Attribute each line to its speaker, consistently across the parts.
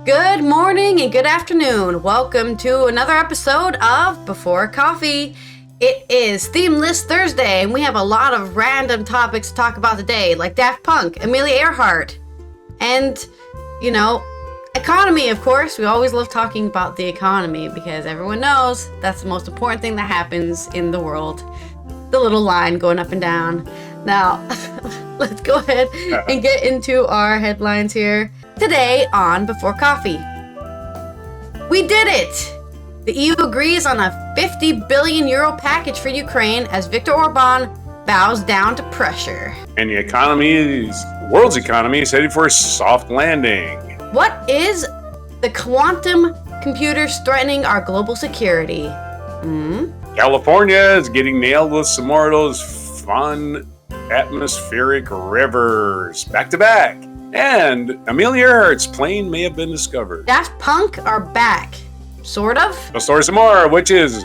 Speaker 1: Good morning and good afternoon. Welcome to another episode of Before Coffee. It is Themeless Thursday, and we have a lot of random topics to talk about today, like Daft Punk, Amelia Earhart, and, economy, of course. We always love talking about the economy because everyone knows that's the most important thing that happens in the world. The little line going up and down. Now, let's go ahead and get into our headlines here. Today on Before Coffee. We did it! The EU agrees on a 50 billion euro package for Ukraine as Viktor Orban bows down to pressure.
Speaker 2: And the world's economy is headed for a soft landing.
Speaker 1: What is the quantum computers threatening our global security?
Speaker 2: California is getting nailed with some more of those fun atmospheric rivers back to back. And Amelia Earhart's plane may have been discovered.
Speaker 1: Daft Punk are back. Sort of.
Speaker 2: A story some more, which is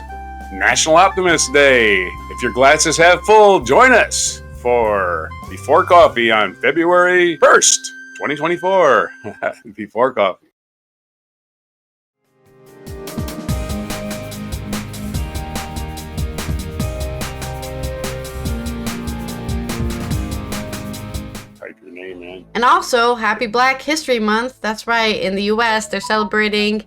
Speaker 2: National Optimist Day. If your glasses half full, join us for Before Coffee on February 1st, 2024. Before Coffee.
Speaker 1: And also, happy Black History Month. That's right, in the US, they're celebrating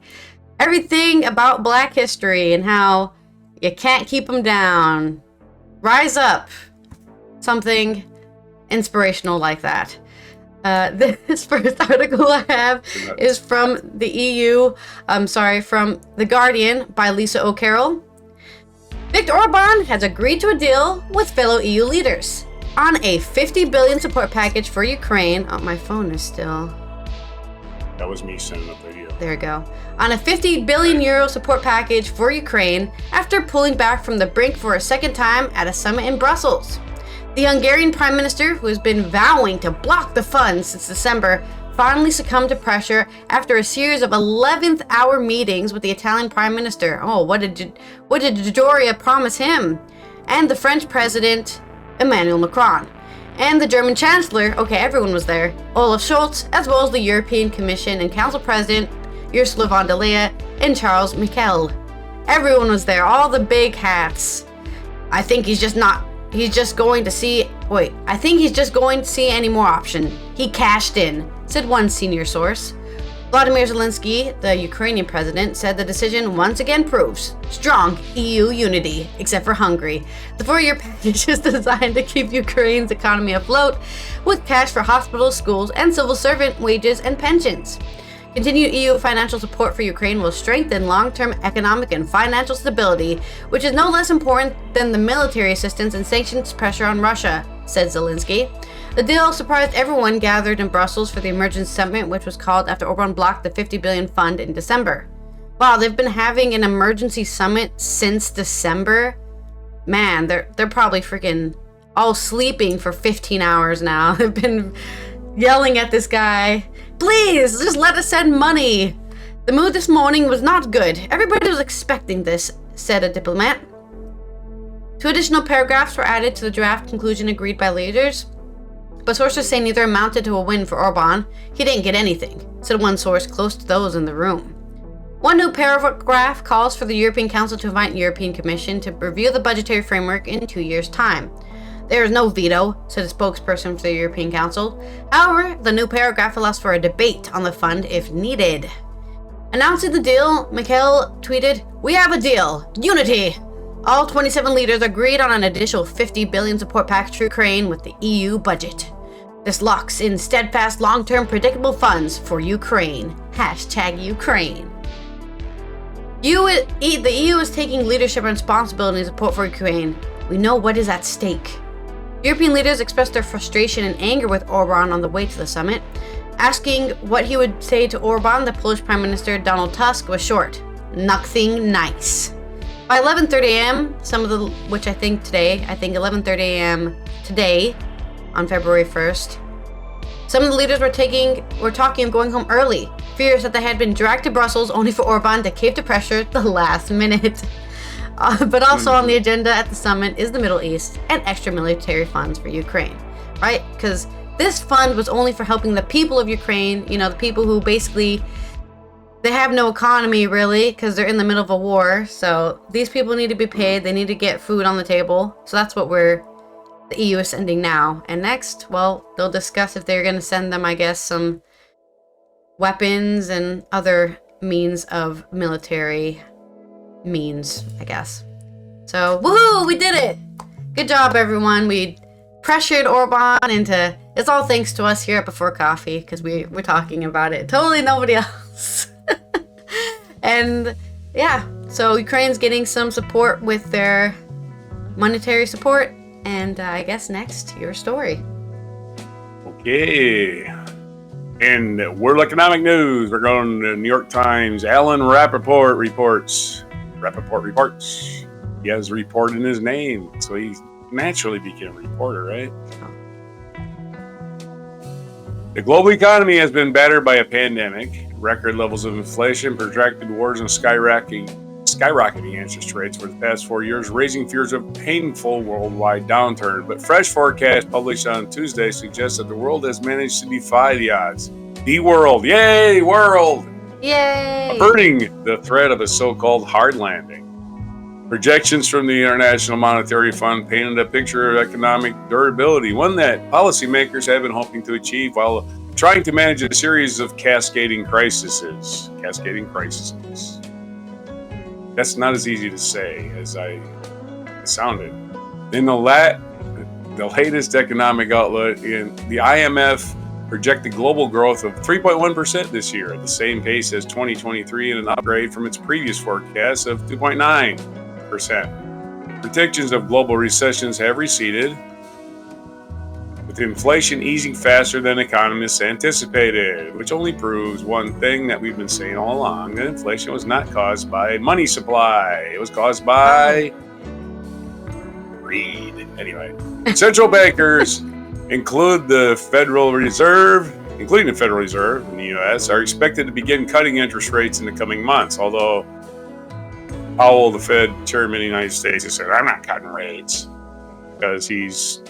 Speaker 1: everything about Black history and how you can't keep them down. Rise up. Something inspirational like that. This first article I have is from the EU, from The Guardian by Lisa O'Carroll. Viktor Orban has agreed to a deal with fellow EU leaders on a 50 billion support package for Ukraine. Oh, my phone is still...
Speaker 2: That was me sending a video.
Speaker 1: There we go. On a 50 billion euro support package for Ukraine after pulling back from the brink for a second time at a summit in Brussels. The Hungarian Prime Minister, who has been vowing to block the funds since December, finally succumbed to pressure after a series of 11th hour meetings with the Italian Prime Minister. Oh, what did Doria promise him? And the French President Emmanuel Macron, and the German Chancellor, everyone was there, Olaf Scholz, as well as the European Commission and Council President Ursula von der Leyen and Charles Michel. Everyone was there, all the big hats. I think he's just going to see any more option. He cashed in, said one senior source. Vladimir Zelensky, the Ukrainian president, said the decision once again proves strong EU unity, except for Hungary. The 4-year package is designed to keep Ukraine's economy afloat, with cash for hospitals, schools, and civil servant wages and pensions. Continued EU financial support for Ukraine will strengthen long-term economic and financial stability, which is no less important than the military assistance and sanctions pressure on Russia, said Zelensky. The deal surprised everyone gathered in Brussels for the emergency summit, which was called after Orban blocked the 50 billion fund in December. Wow, they've been having an emergency summit since December? Man, they're probably freaking all sleeping for 15 hours now. They've been yelling at this guy, please, just let us send money. The mood this morning was not good. Everybody was expecting this, said a diplomat. 2 additional paragraphs were added to the draft conclusion agreed by leaders, but sources say neither amounted to a win for Orban. He didn't get anything, said one source close to those in the room. One new paragraph calls for the European Council to invite the European Commission to review the budgetary framework in 2 years' time. There is no veto, said a spokesperson for the European Council. However, the new paragraph allows for a debate on the fund if needed. Announcing the deal, Michel tweeted, "We have a deal. Unity!" All 27 leaders agreed on an additional 50 billion support package for Ukraine with the EU budget. This locks in steadfast, long-term, predictable funds for Ukraine. #Ukraine. The EU is taking leadership and responsibility and support for Ukraine. We know what is at stake. European leaders expressed their frustration and anger with Orban on the way to the summit. Asking what he would say to Orban, the Polish Prime Minister Donald Tusk was short. Nothing nice. By 11:30 a.m., 11:30 a.m. today, on February 1st, some of the leaders were talking of going home early, furious that they had been dragged to Brussels only for Orban to cave to pressure at the last minute. But also on the agenda at the summit is the Middle East and extra military funds for Ukraine, right? Because this fund was only for helping the people of Ukraine, the people who basically they have no economy really because they're in the middle of a war. So these people need to be paid. They need to get food on the table. So that's what the EU is sending now. And next, well, they'll discuss if they're going to send them, I guess, some weapons and other means of military means, I guess. So, woohoo, we did it! Good job, everyone. We pressured Orban into... It's all thanks to us here at Before Coffee, because we're talking about it. Totally nobody else. And, yeah. So, Ukraine's getting some support with their monetary support. And I guess next, your story.
Speaker 2: Okay. In World Economic News, we're going to New York Times. Alan Rappaport reports. He has a report in his name, so he naturally became a reporter, right? The global economy has been battered by a pandemic, record levels of inflation, protracted wars, and skyrocketing interest rates for the past 4 years, raising fears of painful worldwide downturn. But fresh forecasts published on Tuesday suggest that the world has managed to defy the odds. The world, yay, world!
Speaker 1: Yay!
Speaker 2: Averting the threat of a so-called hard landing. Projections from the International Monetary Fund painted a picture of economic durability, one that policymakers have been hoping to achieve while trying to manage a series of cascading crises. That's not as easy to say as it sounded. In the latest economic outlook, in the IMF projected global growth of 3.1% this year, at the same pace as 2023, and an upgrade from its previous forecast of 2.9%. Predictions of global recessions have receded, with inflation easing faster than economists anticipated, which only proves one thing that we've been saying all along, that inflation was not caused by money supply. It was caused by greed. Anyway, central bankers, including the Federal Reserve in the U.S., are expected to begin cutting interest rates in the coming months, although Powell, the Fed chairman of the United States, has said, I'm not cutting rates, because he's,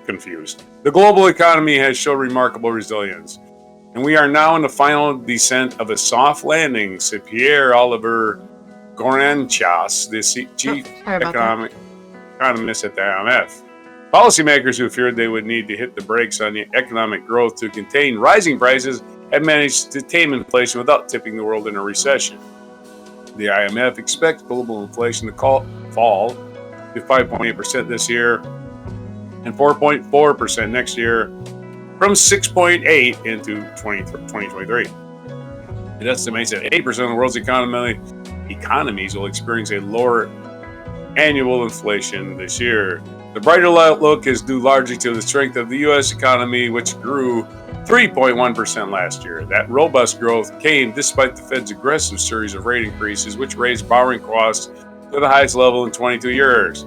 Speaker 2: confused. The global economy has shown remarkable resilience, and we are now in the final descent of a soft landing, said Pierre-Olivier Gouranchas, the chief economist at the IMF. Policymakers who feared they would need to hit the brakes on the economic growth to contain rising prices have managed to tame inflation without tipping the world in a recession. The IMF expects global inflation to fall to 5.8% this year and 4.4% next year, from 6.8% into 2023. It estimates that 8% of the world's economies will experience a lower annual inflation this year. The brighter outlook is due largely to the strength of the U.S. economy, which grew 3.1% last year. That robust growth came despite the Fed's aggressive series of rate increases, which raised borrowing costs to the highest level in 22 years.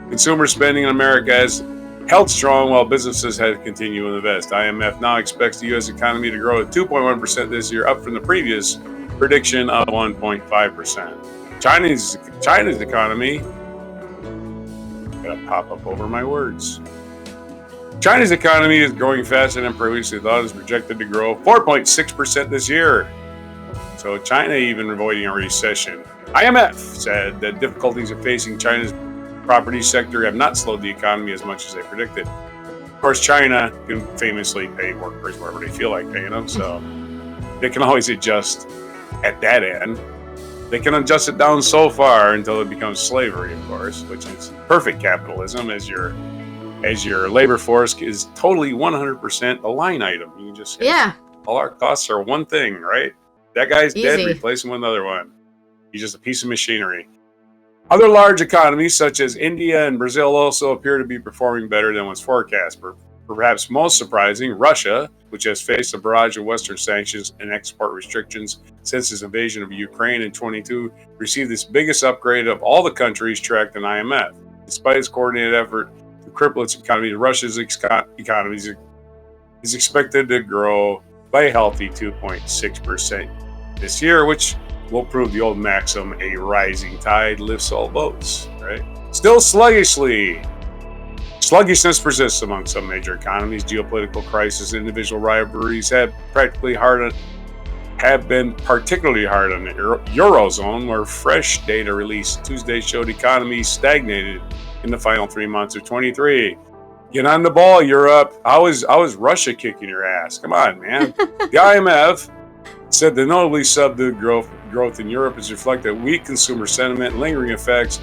Speaker 2: Consumer spending in America has held strong while businesses have continued to invest. IMF now expects the U.S. economy to grow at 2.1% this year, up from the previous prediction of 1.5%. China's economy, gotta pop up over my words. China's economy is growing faster than previously thought. Is projected to grow 4.6% this year. So China even avoiding a recession. IMF said that difficulties of facing China's property sector have not slowed the economy as much as they predicted. Of course, China can famously pay workers wherever they feel like paying them, so they can always adjust at that end. They can adjust it down so far until it becomes slavery, of course, which is perfect capitalism, as your labor force is totally 100% a line item. You can just say, all our costs are one thing, right? That guy's dead, replace him with another one. He's just a piece of machinery. Other large economies, such as India and Brazil, also appear to be performing better than was forecast. Perhaps most surprising, Russia, which has faced a barrage of Western sanctions and export restrictions since its invasion of Ukraine in 2022, received its biggest upgrade of all the countries tracked in IMF. Despite its coordinated effort to cripple its economy, Russia's economy is expected to grow by a healthy 2.6% this year, which will prove the old maxim, a rising tide lifts all boats, right? Still sluggishness persists among some major economies. Geopolitical crisis and individual rivalries have practically have been particularly hard on the Eurozone, where fresh data released Tuesday showed economies stagnated in the final 3 months of 23. Get on the ball, Europe. How is Russia kicking your ass? Come on, man. The IMF said the notably subdued growth in Europe is reflected weak consumer sentiment, lingering effects,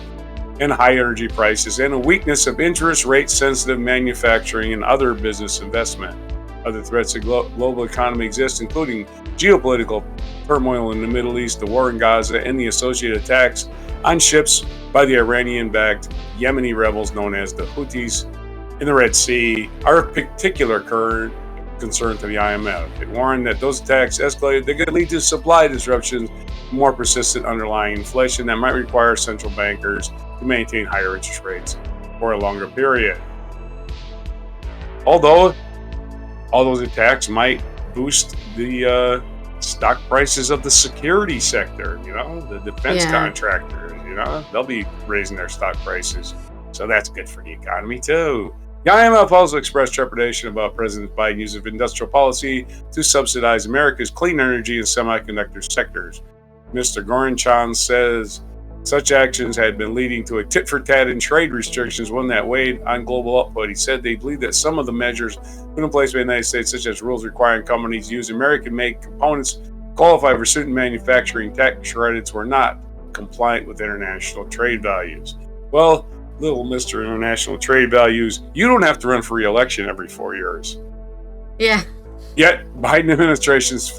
Speaker 2: and high energy prices, and a weakness of interest rate sensitive manufacturing and other business investment. Other threats to global economy exist, including geopolitical turmoil in the Middle East, the war in Gaza, and the associated attacks on ships by the Iranian-backed Yemeni rebels known as the Houthis in the Red Sea are of particular concern to the IMF. It warned that those attacks escalated, they could lead to supply disruptions, more persistent underlying inflation that might require central bankers to maintain higher interest rates for a longer period. Although all those attacks might boost the stock prices of the security sector, the defense contractors, they'll be raising their stock prices. So that's good for the economy too. The IMF also expressed trepidation about President Biden's use of industrial policy to subsidize America's clean energy and semiconductor sectors. Mr. Goranchan says such actions had been leading to a tit-for-tat in trade restrictions, one that weighed on global output. He said they believe that some of the measures put in place by the United States, such as rules requiring companies to use American-made components qualify for certain manufacturing tax credits, were not compliant with international trade values. Well, little Mr. International Trade Values, you don't have to run for re-election every 4 years.
Speaker 1: Yeah.
Speaker 2: Yet, Biden administration's...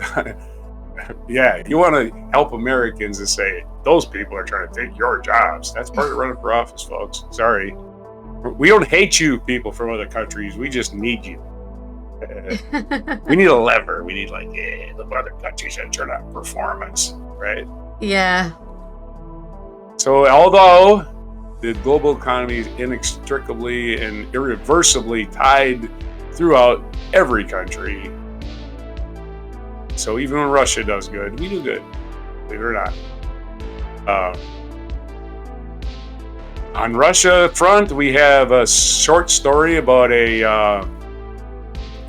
Speaker 2: you want to help Americans and say, those people are trying to take your jobs. That's part of running for office, folks. Sorry. We don't hate you people from other countries. We just need you. We need a lever. We need the other countries that turn out performance, right?
Speaker 1: Yeah.
Speaker 2: So although the global economy is inextricably and irreversibly tied throughout every country, so even when Russia does good, we do good, believe it or not. On Russia front, we have a short story about a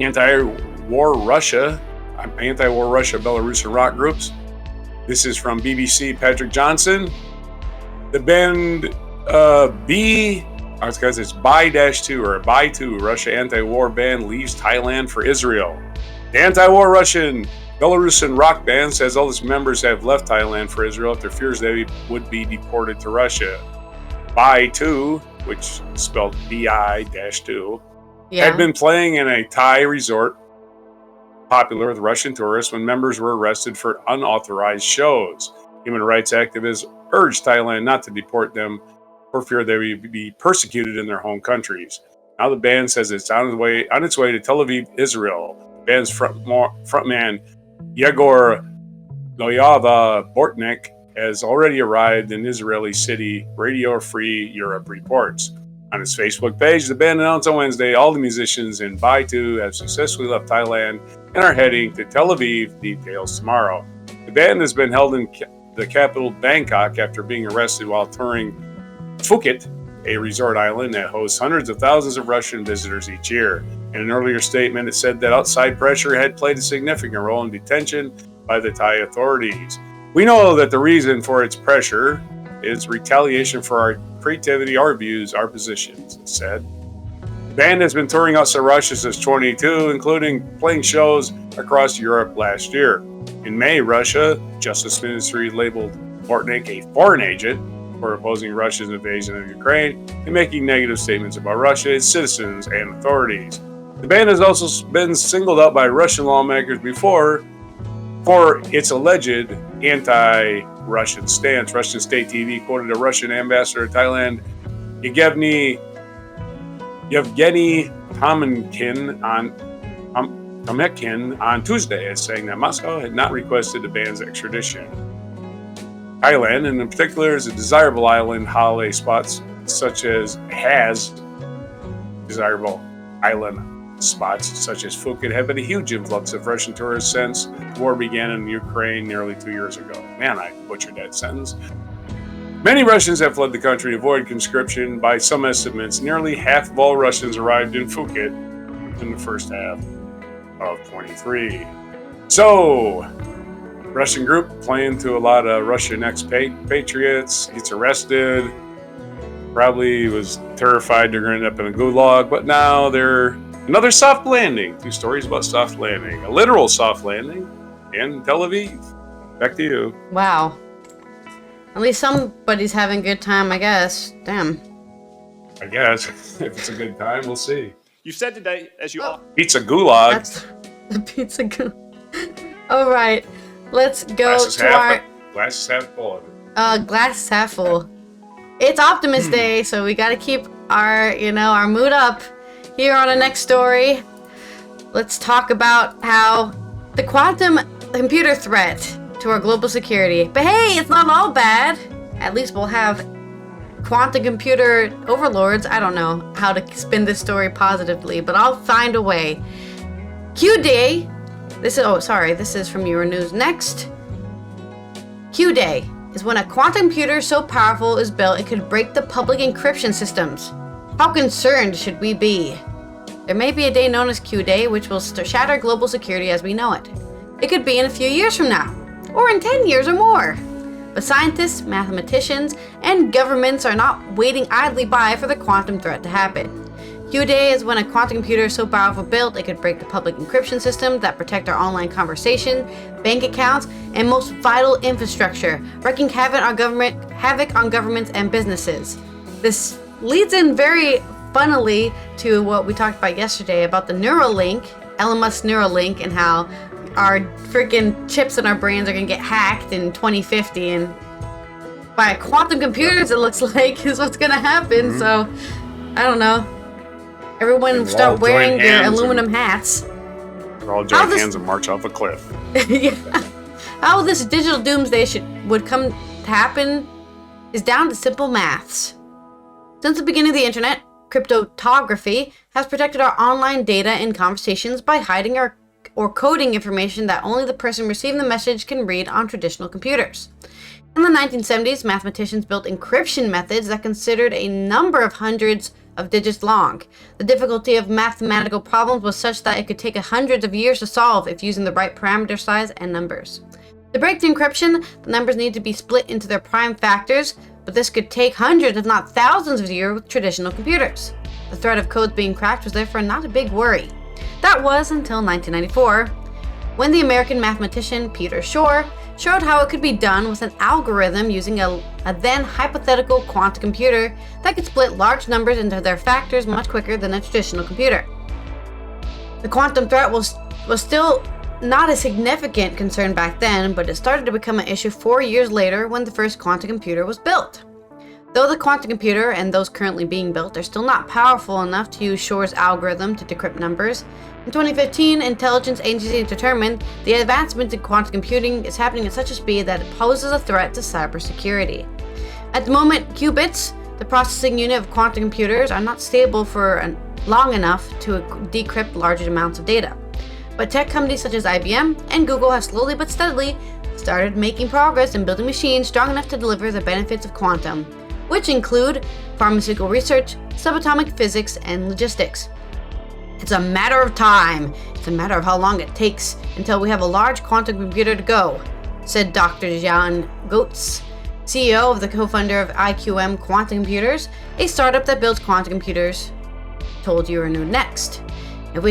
Speaker 2: anti-war Russia Belarusian rock groups. This is from BBC Patrick Johnson. The band it's By-2 or By-2, Russia anti-war band leaves Thailand for Israel. The anti-war Russian Belarusian rock band says all its members have left Thailand for Israel after fears they would be deported to Russia. By-2, which is spelled BI-2, had been playing in a Thai resort popular with Russian tourists when members were arrested for unauthorized shows. Human rights activists urged Thailand not to deport them for fear they would be persecuted in their home countries. Now the band says it's on its way to Tel Aviv, Israel. The band's frontman Yegor Loyava Bortnik has already arrived in Israeli city, Radio Free Europe reports. On its Facebook page, the band announced on Wednesday all the musicians in By-2 have successfully left Thailand and are heading to Tel Aviv. Details tomorrow. The band has been held in the capital Bangkok after being arrested while touring Phuket, a resort island that hosts hundreds of thousands of Russian visitors each year. In an earlier statement, it said that outside pressure had played a significant role in detention by the Thai authorities. We know that the reason for its pressure is retaliation for our creativity, our views, our positions, it said. The band has been touring outside Russia since 2022, including playing shows across Europe last year. In May, Russia Justice Ministry labeled Bortnik a foreign agent for opposing Russia's invasion of Ukraine and making negative statements about Russia, its citizens, and authorities. The band has also been singled out by Russian lawmakers before for its alleged anti-Russian stance. Russian state TV quoted a Russian ambassador to Thailand, Yevgeny Tomekin on Tuesday as saying that Moscow had not requested the band's extradition. Thailand, and in particular, is a desirable island holiday spots such as Phuket have been a huge influx of Russian tourists since the war began in Ukraine nearly 2 years ago. Man, I butchered that sentence. Many Russians have fled the country to avoid conscription. By some estimates, nearly half of all Russians arrived in Phuket in the first half of 23. So, Russian group playing to a lot of Russian expatriates. Gets arrested. Probably was terrified they're going to end up in a gulag, but now they're another soft landing. 2 stories about soft landing. A literal soft landing in Tel Aviv. Back to you.
Speaker 1: Wow. At least somebody's having a good time, I guess. Damn.
Speaker 2: I guess. If it's a good time, we'll see.
Speaker 3: You said today, as you all...
Speaker 2: Pizza gulag.
Speaker 1: That's the pizza gulag. All right. Let's go
Speaker 2: Glass is half full of it.
Speaker 1: Glass is half full. It's Optimist Day, so we got to keep our mood up. Here on the next story, let's talk about how the quantum computer threat to our global security. But hey, it's not all bad. At least we'll have quantum computer overlords. I don't know how to spin this story positively, but I'll find a way. Q-Day. This is from Euronews. Next. Q-Day is when a quantum computer so powerful is built it could break the public encryption systems. How concerned should we be? There may be a day known as Q-Day, which will shatter global security as we know it. It could be in a few years from now, or in 10 years or more. But scientists, mathematicians, and governments are not waiting idly by for the quantum threat to happen. Q-Day is when a quantum computer is so powerful built it could break the public encryption systems that protect our online conversation, bank accounts, and most vital infrastructure, wreaking havoc on governments and businesses. This leads in very funnily to what we talked about yesterday about the Neuralink, Elon Musk's Neuralink, and how our freaking chips in our brains are going to get hacked in 2050, and by quantum computers it looks like is what's going to happen. So I don't know. Everyone start wearing their aluminum hats.
Speaker 2: We'll all join hands and march off a cliff.
Speaker 1: Yeah. How this digital doomsday would come to happen is down to simple maths. Since the beginning of the internet, cryptography has protected our online data and conversations by hiding or coding information that only the person receiving the message can read on traditional computers. In the 1970s, mathematicians built encryption methods that considered a number of hundreds of digits long. The difficulty of mathematical problems was such that it could take hundreds of years to solve if using the right parameter size and numbers. To break the encryption, the numbers need to be split into their prime factors, but this could take hundreds if not thousands of years with traditional computers. The threat of codes being cracked was therefore not a big worry. That was until 1994, when the American mathematician Peter Shor showed how it could be done with an algorithm using a then hypothetical quantum computer that could split large numbers into their factors much quicker than a traditional computer. The quantum threat was still not a significant concern back then, but it started to become an issue 4 years later when the first quantum computer was built. Though the quantum computer and those currently being built are still not powerful enough to use Shor's algorithm to decrypt numbers, in 2015, intelligence agencies determined the advancement in quantum computing is happening at such a speed that it poses a threat to cybersecurity. At the moment, qubits, the processing unit of quantum computers, are not stable for long enough to decrypt large amounts of data. But tech companies such as IBM and Google have slowly but steadily started making progress in building machines strong enough to deliver the benefits of quantum, which include pharmaceutical research, subatomic physics, and logistics. It's a matter of time. It's a matter of how long it takes until we have a large quantum computer to go, said Dr. Jan Goetz, CEO of the co-founder of IQM Quantum Computers, a startup that builds quantum computers, told Euronews Next. If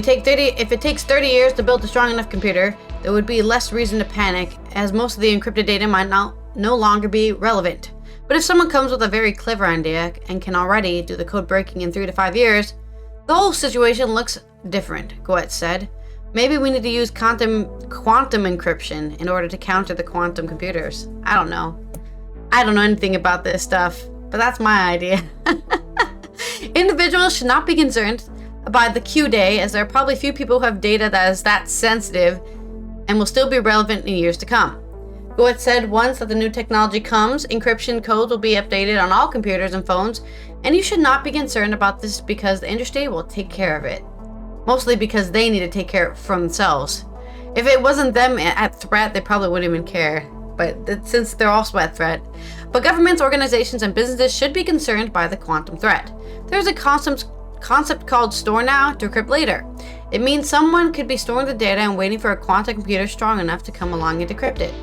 Speaker 1: it takes 30 years to build a strong enough computer, there would be less reason to panic, as most of the encrypted data might no longer be relevant. But if someone comes with a very clever idea and can already do the code breaking in 3 to 5 years, the whole situation looks different, Goetz said. Maybe we need to use quantum encryption in order to counter the quantum computers. I don't know anything about this stuff, but that's my idea. Individuals should not be concerned by the Q-Day, as there are probably few people who have data that is that sensitive and will still be relevant in years to come. Goetz said once that the new technology comes, encryption codes will be updated on all computers and phones, and you should not be concerned about this because the industry will take care of it. Mostly because they need to take care of it for themselves. If it wasn't them at threat, they probably wouldn't even care. But since they're also at threat. But governments, organizations, and businesses should be concerned by the quantum threat. There's a concept called store now, decrypt later. It means someone could be storing the data and waiting for a quantum computer strong enough to come along and decrypt it.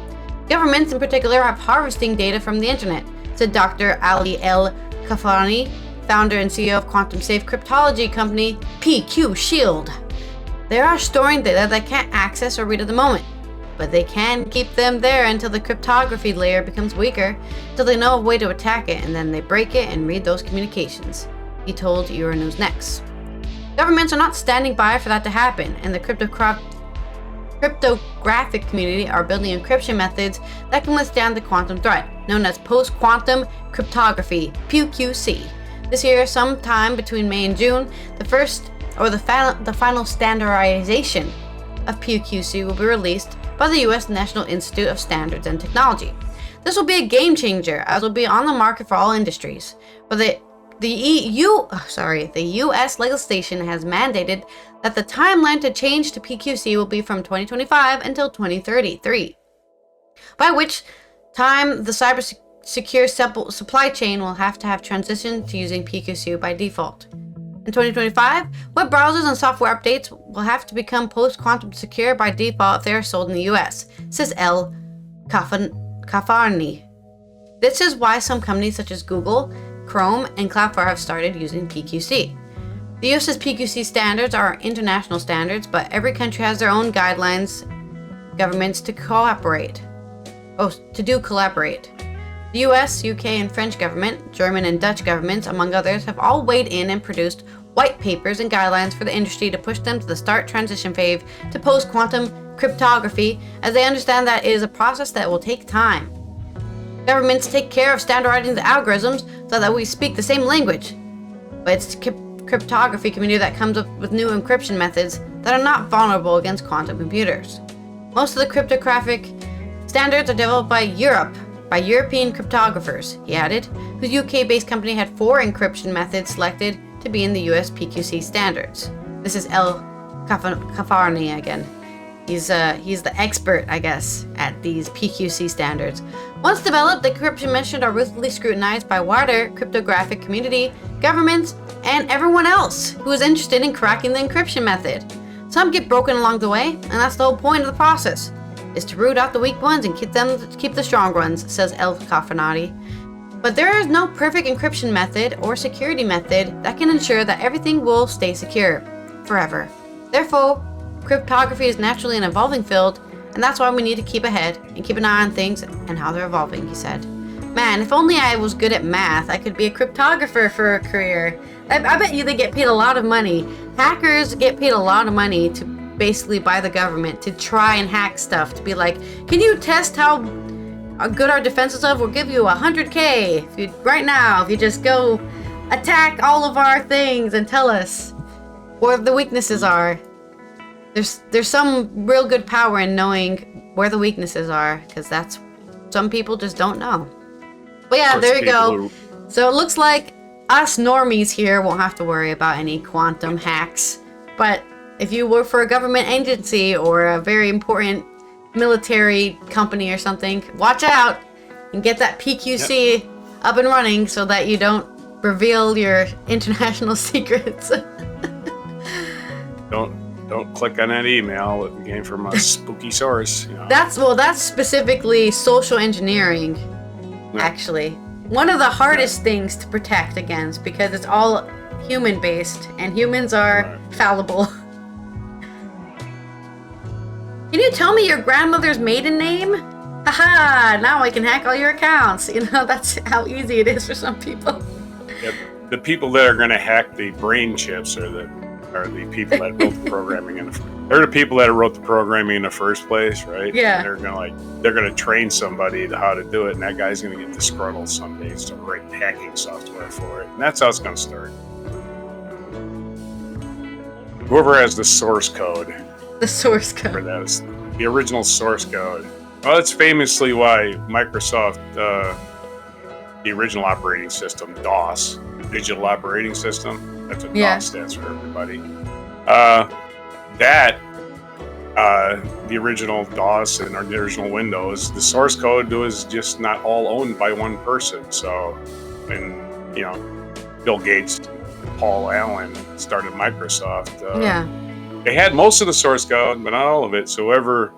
Speaker 1: Governments in particular have harvesting data from the internet, said Dr. Ali El Kafani, founder and CEO of quantum-safe cryptology company PQ Shield. They are storing data they can't access or read at the moment, but they can keep them there until the cryptography layer becomes weaker, until they know a way to attack it, and then they break it and read those communications, he told Euronews Next. Governments are not standing by for that to happen, and the cryptographic community are building encryption methods that can withstand the quantum threat, known as post-quantum cryptography, PQC. This year, sometime between May and June, the final standardization of PQC will be released by the U.S. National Institute of Standards and Technology. This will be a game changer, as it will be on the market for all industries. But the U.S. legislation has mandated that the timeline to change to PQC will be from 2025 until 2033, by which time the cyber-secure supply chain will have to have transitioned to using PQC by default. In 2025, web browsers and software updates will have to become post-quantum secure by default if they are sold in the US, says El Kafarni. This is why some companies such as Google, Chrome, and Cloudflare have started using PQC. The US's PQC standards are international standards, but every country has their own guidelines, governments to collaborate. The US, UK, and French government, German and Dutch governments, among others, have all weighed in and produced white papers and guidelines for the industry to push them to the start transition phase to post-quantum cryptography, as they understand that it is a process that will take time. Governments take care of standardizing the algorithms so that we speak the same language, but it's the cryptography community that comes up with new encryption methods that are not vulnerable against quantum computers. Most of the cryptographic standards are developed by European cryptographers, he added, whose UK-based company had 4 encryption methods selected to be in the US PQC standards. This is El Kafarni again. He's the expert, I guess, at these PQC standards. Once developed, the encryption methods are ruthlessly scrutinized by wider cryptographic community, governments, and everyone else who is interested in cracking the encryption method. Some get broken along the way, and that's the whole point of the process, is to root out the weak ones and keep the strong ones, says El Kafanati. But there is no perfect encryption method or security method that can ensure that everything will stay secure forever. Therefore, cryptography is naturally an evolving field, and that's why we need to keep ahead and keep an eye on things and how they're evolving, he said. Man, if only I was good at math, I could be a cryptographer for a career. I bet you they get paid a lot of money. Hackers get paid a lot of money to basically by the government to try and hack stuff, to be like, can you test how good our defenses are? We'll give you $100K if you just go attack all of our things and tell us where the weaknesses are. There's some real good power in knowing where the weaknesses are, because that's some people just don't know. But yeah, there you go. So it looks like us normies here won't have to worry about any quantum hacks. But if you work for a government agency or a very important military company or something, watch out and get that PQC up and running so that you don't reveal your international secrets.
Speaker 2: Don't click on that email that came from a spooky source. You know.
Speaker 1: That's specifically social engineering, actually. One of the hardest things to protect against, because it's all human based and humans are fallible. Can you tell me your grandmother's maiden name? Haha, now I can hack all your accounts. You know, that's how easy it is for some people.
Speaker 2: Yep. The people that are going to hack the brain chips are the people that wrote the programming they're the people that wrote the programming in the first place, right?
Speaker 1: Yeah.
Speaker 2: And they're gonna train somebody to how to do it, and that guy's gonna get disgruntled someday to write hacking software for it. And that's how it's gonna start. Whoever has the source code.
Speaker 1: The source code.
Speaker 2: For that is the original source code. Well, that's famously why Microsoft, the original operating system, DOS, digital operating system. That's what DOS stands for, everybody. The original DOS and the original Windows, the source code was just not all owned by one person. So when, Bill Gates, Paul Allen started Microsoft, they had most of the source code, but not all of it. So whoever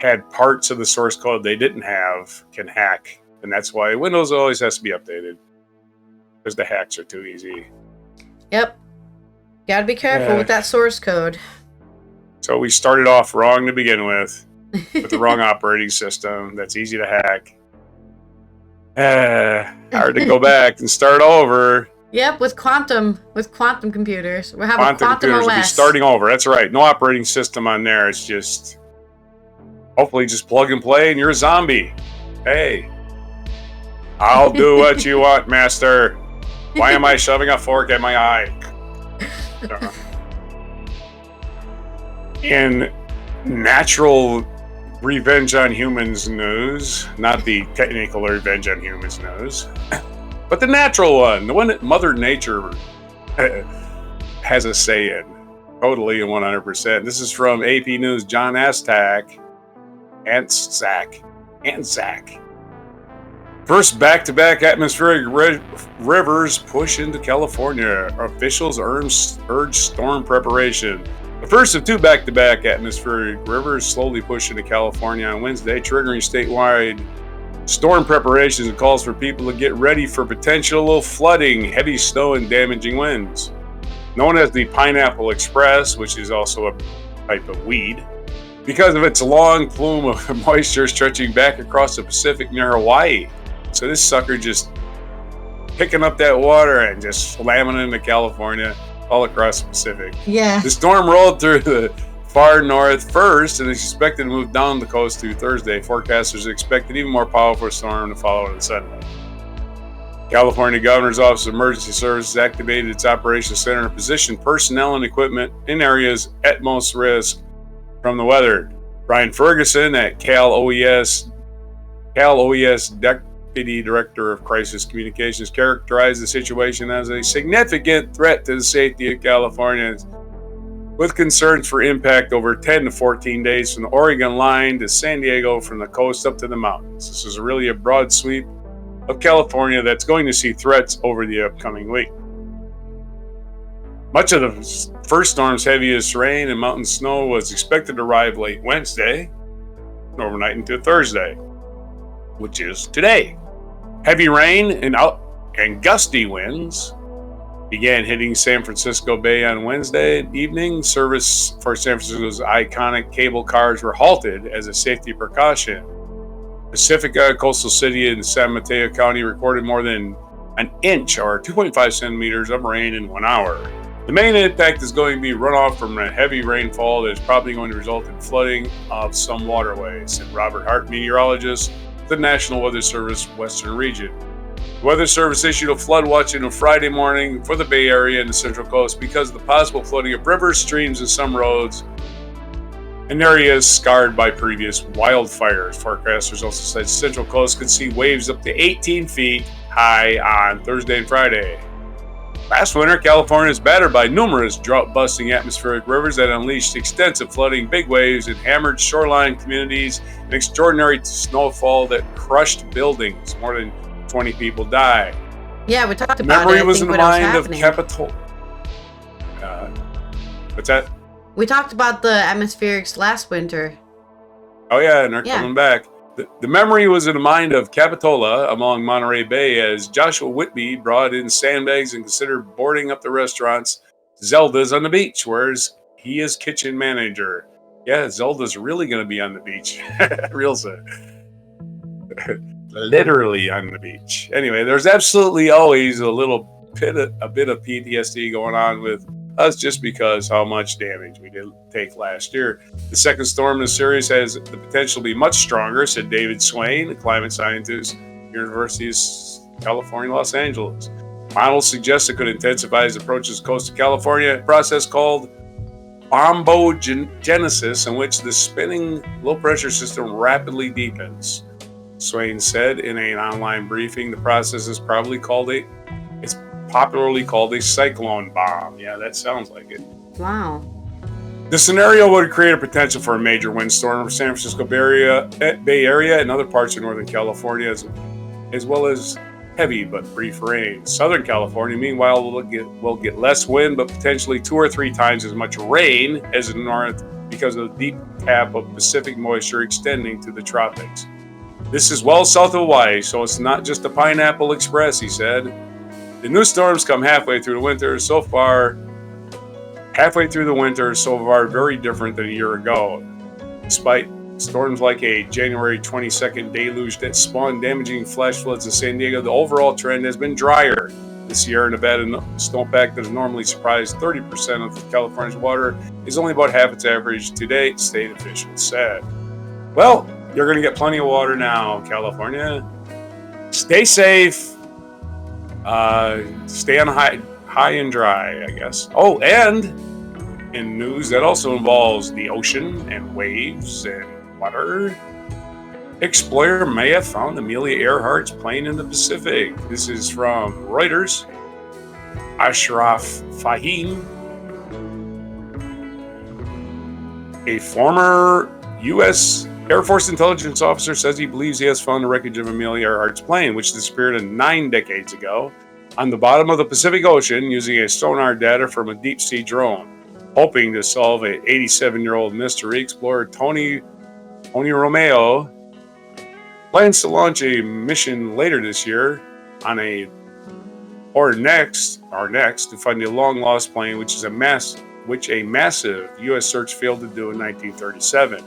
Speaker 2: had parts of the source code they didn't have can hack. And that's why Windows always has to be updated, because the hacks are too easy.
Speaker 1: Yep. Gotta be careful with that source code.
Speaker 2: So we started off wrong to begin with the wrong operating system. That's easy to hack. Hard to go back and start over.
Speaker 1: Yep, with quantum computers. We're having quantum
Speaker 2: computers
Speaker 1: OS.
Speaker 2: will be starting over. That's right. No operating system on there. It's just hopefully just plug and play, and you're a zombie. Hey, I'll do what you want, master. Why am I shoving a fork at my eye? In natural revenge on humans news, not the technical revenge on humans news, but the natural one, the one that Mother Nature has a say in, totally and 100%. This is from AP News. John Anzac. First back-to-back atmospheric rivers push into California. Officials urge storm preparation. The first of two back-to-back atmospheric rivers slowly push into California on Wednesday, triggering statewide storm preparations and calls for people to get ready for potential flooding, heavy snow, and damaging winds. Known as the Pineapple Express, which is also a type of weed, because of its long plume of moisture stretching back across the Pacific near Hawaii. So this sucker just picking up that water and just slamming into California all across the Pacific.
Speaker 1: Yeah.
Speaker 2: The storm rolled through the far north first and is expected to move down the coast through Thursday. Forecasters expect an even more powerful storm to follow on Sunday. California Governor's Office of Emergency Services activated its operations center and positioned personnel and equipment in areas at most risk from the weather. Brian Ferguson at Cal OES Deputy Director of Crisis Communications characterized the situation as a significant threat to the safety of Californians, with concerns for impact over 10 to 14 days from the Oregon line to San Diego, from the coast up to the mountains. This is really a broad sweep of California that's going to see threats over the upcoming week. Much of the first storm's heaviest rain and mountain snow was expected to arrive late Wednesday, overnight into Thursday, which is today. Heavy rain and gusty winds began hitting San Francisco Bay on Wednesday evening. Service for San Francisco's iconic cable cars were halted as a safety precaution. Pacifica, coastal city in San Mateo County, recorded more than an inch or 2.5 centimeters of rain in 1 hour. The main impact is going to be runoff from a heavy rainfall that is probably going to result in flooding of some waterways, said Robert Hart, meteorologist at the National Weather Service Western Region. The Weather Service issued a flood watch on Friday morning for the Bay Area and the Central Coast because of the possible flooding of rivers, streams, and some roads in areas scarred by previous wildfires. Forecasters also said Central Coast could see waves up to 18 feet high on Thursday and Friday. Last winter, California was battered by numerous drought-busting atmospheric rivers that unleashed extensive flooding, big waves, and hammered shoreline communities, and extraordinary snowfall that crushed buildings. More than 20 people died.
Speaker 1: Yeah, we talked about
Speaker 2: Memory
Speaker 1: it.
Speaker 2: was in the mind of Capitol. What's that?
Speaker 1: We talked about the atmospherics last winter.
Speaker 2: Oh yeah, and they're coming back. The memory was in the mind of Capitola along Monterey Bay as Joshua Whitby brought in sandbags and considered boarding up the restaurants Zelda's on the beach, whereas he is kitchen manager. Yeah, Zelda's really going to be on the beach. Real soon. Literally on the beach. Anyway, there's absolutely always a bit of PTSD going on with us just because how much damage we did take last year. The second storm in the series has the potential to be much stronger, said David Swain, a climate scientist, University of California, Los Angeles. Models suggest it could intensify as it approaches the coast of California, a process called bombogenesis, in which the spinning low-pressure system rapidly deepens. Swain said in an online briefing, the process is popularly called a cyclone bomb. Yeah, that sounds like it.
Speaker 1: Wow.
Speaker 2: The scenario would create a potential for a major windstorm for San Francisco Bay Area and other parts of Northern California, as well as heavy but brief rain. Southern California, meanwhile, will get less wind, but potentially 2 or 3 times as much rain as the North because of the deep tap of Pacific moisture extending to the tropics. This is well south of Hawaii, so it's not just a pineapple express, he said. The new storms come halfway through the winter. So far, very different than a year ago. Despite storms like a January 22nd deluge that spawned damaging flash floods in San Diego, the overall trend has been drier. This year, Nevada snowpack that has normally surprised 30% of California's water is only about half its average to date, state officials said. Well, you're going to get plenty of water now, California. Stay safe. Stay on high and dry, I guess. Oh, and in news that also involves the ocean and waves and water, explorer may have found Amelia Earhart's plane in the Pacific. This is from Reuters. Ashraf Fahim, a former U.S. Air Force intelligence officer, says he believes he has found the wreckage of Amelia Earhart's plane, which disappeared 9 decades ago, on the bottom of the Pacific Ocean using a sonar data from a deep-sea drone. Hoping to solve an 87-year-old mystery, explorer Tony Romeo plans to launch a mission later this year next to find a long-lost plane, which a massive U.S. search failed to do in 1937.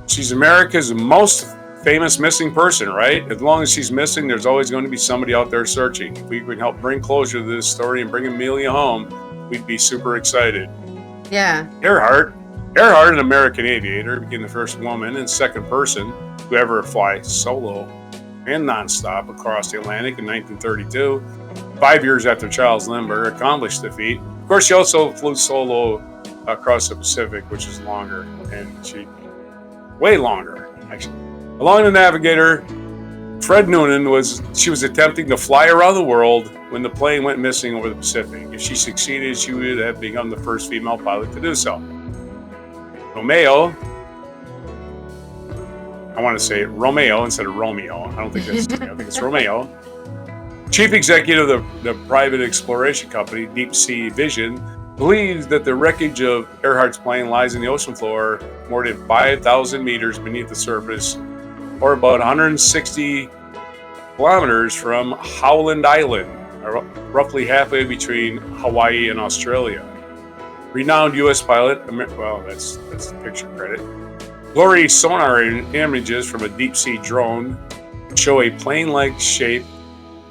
Speaker 2: She's America's most famous missing person, right? As long as she's missing, there's always going to be somebody out there searching. If we can help bring closure to this story and bring Amelia home, we'd be super excited.
Speaker 1: Yeah.
Speaker 2: Earhart, an American aviator, became the first woman and second person to ever fly solo and nonstop across the Atlantic in 1932. 5 years after Charles Lindbergh accomplished the feat. Of course, she also flew solo across the Pacific, which is longer, and way longer, actually. Along the Navigator, Fred Noonan was attempting to fly around the world when the plane went missing over the Pacific. If she succeeded, she would have become the first female pilot to do so. Romeo, I want to say Romeo instead of Romeo. I don't think that's his name. I think it's Romeo. Chief executive of the private exploration company, Deep Sea Vision, believes that the wreckage of Earhart's plane lies in the ocean floor more than 5,000 meters beneath the surface, or about 160 kilometers from Howland Island, roughly halfway between Hawaii and Australia. Renowned U.S. pilot, that's the picture credit. Blurry sonar images from a deep-sea drone show a plane-like shape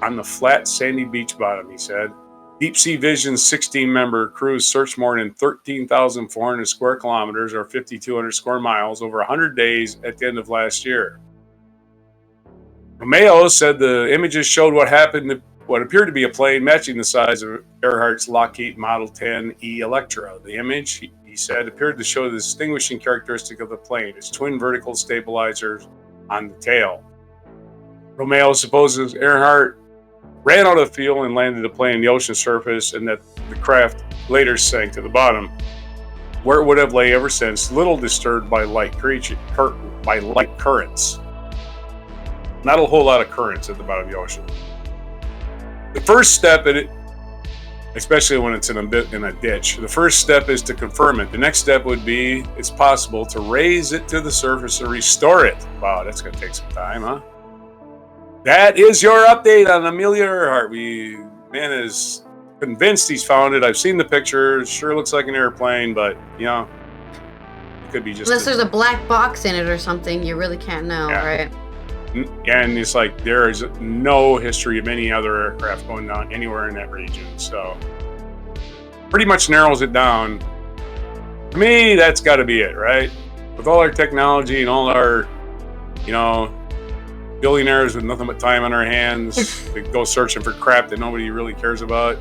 Speaker 2: on the flat, sandy beach bottom, he said. Deep Sea Vision's 16-member crew searched more than 13,400 square kilometers, or 5,200 square miles, over 100 days at the end of last year. Romeo said the images showed what appeared to be a plane matching the size of Earhart's Lockheed Model 10E Electra. The image, he said, appeared to show the distinguishing characteristic of the plane, its twin vertical stabilizers on the tail. Romeo supposes Earhart ran out of fuel and landed the plane on the ocean surface, and that the craft later sank to the bottom, where it would have lay ever since, little disturbed by light currents. Not a whole lot of currents at the bottom of the ocean. The first step in it, especially when it's in a ditch, the first step is to confirm it. The next step would be, it's possible to raise it to the surface and restore it. Wow, that's going to take some time, huh? That is your update on Amelia Earhart. Man is convinced he's found it. I've seen the picture. It sure looks like an airplane, but, it could be just...
Speaker 1: Unless there's a black box in it or something, you really can't know, right?
Speaker 2: And it's like there is no history of any other aircraft going down anywhere in that region. So pretty much narrows it down. To me, that's got to be it, right? With all our technology and all our, billionaires with nothing but time on our hands that go searching for crap that nobody really cares about,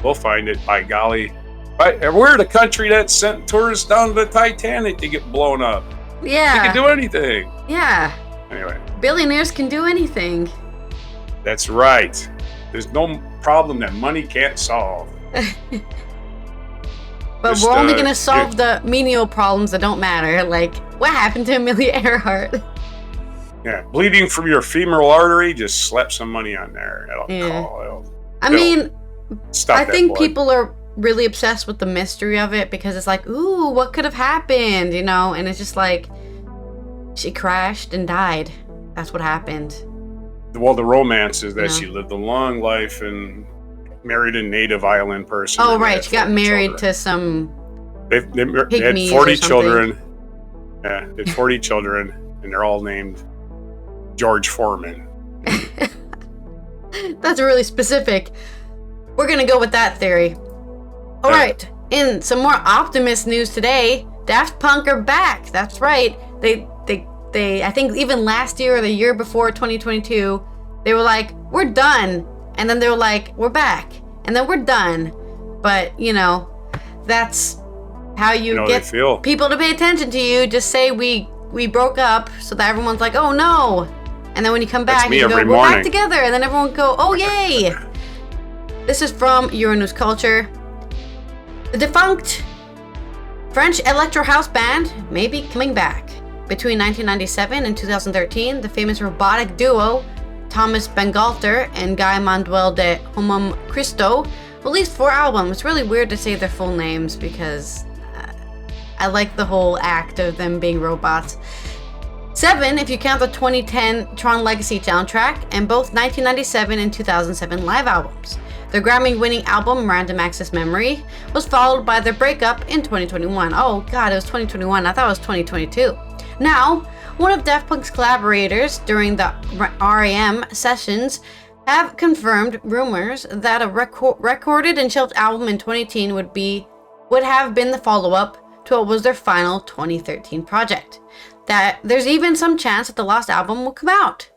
Speaker 2: we'll find it, by golly. Right? And we're the country that sent tourists down to the Titanic to get blown up.
Speaker 1: Yeah.
Speaker 2: They can do anything.
Speaker 1: Yeah.
Speaker 2: Anyway.
Speaker 1: Billionaires can do anything.
Speaker 2: That's right. There's no problem that money can't solve.
Speaker 1: But we're only going to solve the menial problems that don't matter. Like, what happened to Amelia Earhart?
Speaker 2: Yeah, bleeding from your femoral artery, just slap some money on there. I think people are
Speaker 1: really obsessed with the mystery of it because it's like, ooh, what could have happened, you know? And it's just like, she crashed and died. That's what happened.
Speaker 2: Well, the romance is that
Speaker 1: Yeah.
Speaker 2: she lived a long life and married a native island person.
Speaker 1: Oh,
Speaker 2: and they
Speaker 1: right.
Speaker 2: had
Speaker 1: She got
Speaker 2: 40
Speaker 1: married
Speaker 2: children.
Speaker 1: to some...
Speaker 2: They had
Speaker 1: pygmies
Speaker 2: 40
Speaker 1: or something.
Speaker 2: children. Yeah, they had 40 children, and they're all named George Foreman.
Speaker 1: That's really specific. We're gonna go with that theory. All right. In some more optimist news today, Daft Punk are back. That's right. They I think even last year or the year before 2022, they were like, we're done. And then they were like, we're back. And then we're done. But, you know, that's how you get
Speaker 2: they feel.
Speaker 1: people to pay attention to you. Just say we broke up so that everyone's like, oh no. And then when you come back,
Speaker 2: me
Speaker 1: you go,
Speaker 2: every
Speaker 1: we're back
Speaker 2: morning.
Speaker 1: together. And then everyone go, oh yay. This is from Euronews Culture. The defunct French electro house band may be coming back. Between 1997 and 2013, the famous robotic duo Thomas Bangalter and Guy Manuel de Homem Cristo released 4 albums. It's really weird to say their full names because I like the whole act of them being robots. 7 if you count the 2010 Tron Legacy soundtrack, and both 1997 and 2007 live albums. Their Grammy-winning album, Random Access Memory, was followed by their breakup in 2021. Oh god, it was 2021. I thought it was 2022. Now, one of Daft Punk's collaborators during the REM sessions have confirmed rumors that a recorded and shelved album in 2018 would have been the follow-up to what was their final 2013 project. That there's even some chance that the lost album will come out.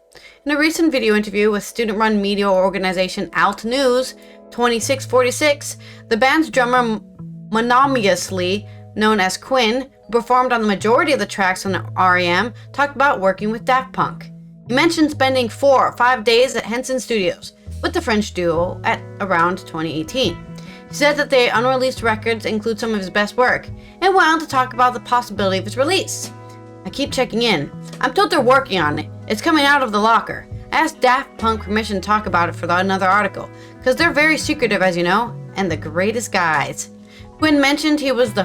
Speaker 1: In a recent video interview with student-run media organization Alt News 2646, the band's drummer mononymously known as Quinn, who performed on the majority of the tracks on REM, talked about working with Daft Punk. He mentioned spending 4 or 5 days at Henson Studios with the French duo at around 2018. He said that the unreleased records include some of his best work, and went on to talk about the possibility of its release. I keep checking in. I'm told they're working on it. It's coming out of the locker. I asked Daft Punk permission to talk about it for another article, because they're very secretive, as you know, and the greatest guys. Quinn mentioned he was the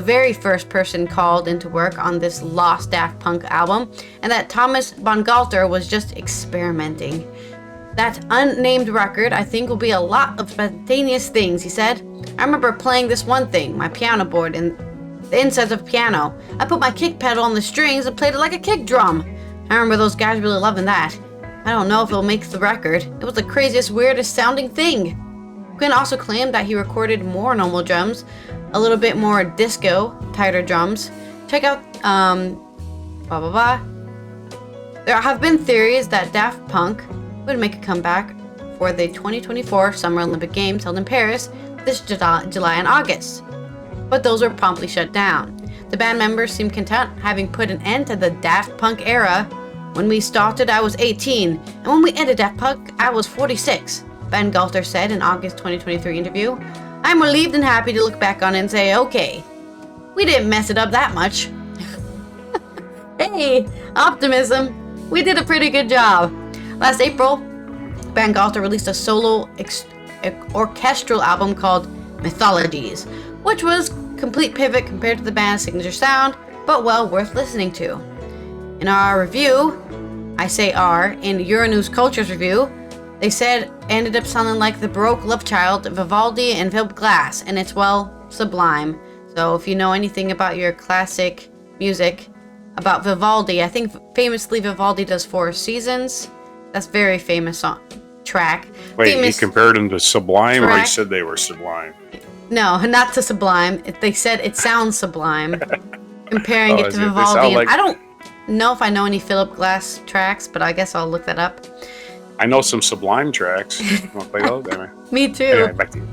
Speaker 1: very first person called into work on this lost Daft Punk album, and that Thomas Bangalter was just experimenting. That unnamed record, I think, will be a lot of spontaneous things, he said. I remember playing this one thing, my piano board, and the insides of a piano. I put my kick pedal on the strings and played it like a kick drum. I remember those guys really loving that. I don't know if it'll make the record. It was the craziest, weirdest sounding thing. Quinn also claimed that he recorded more normal drums, a little bit more disco, tighter drums. Check out, blah blah blah. There have been theories that Daft Punk would make a comeback for the 2024 Summer Olympic Games held in Paris this July and August. But those were promptly shut down. The band members seemed content having put an end to the Daft Punk era. When we started, I was 18, and when we ended Daft Punk, I was 46. Bangalter said in August 2023 interview. I'm relieved and happy to look back on it and say, okay, we didn't mess it up that much. Hey, optimism. We did a pretty good job. Last April, Bangalter released a solo orchestral album called Mythologies, which was complete pivot compared to the band's signature sound, but well worth listening to. In our review, I say our, in Euronews Culture's review, they said ended up sounding like the Baroque love child of Vivaldi and Philip Glass, and it's, well, sublime. So if you know anything about your classic music, about Vivaldi, I think famously Vivaldi does Four Seasons. That's very famous track.
Speaker 2: Wait,
Speaker 1: famous
Speaker 2: he compared them to Sublime, or he
Speaker 1: track.
Speaker 2: said they were Sublime?
Speaker 1: No, not to Sublime. They said it sounds sublime, comparing it to
Speaker 2: They
Speaker 1: Vivaldi.
Speaker 2: sound
Speaker 1: And
Speaker 2: like-
Speaker 1: I don't know if I know any Philip Glass tracks, but I guess I'll look that up.
Speaker 2: I know some Sublime tracks. You want to play those? Anyway,
Speaker 1: Me too.
Speaker 2: anyway, back to you.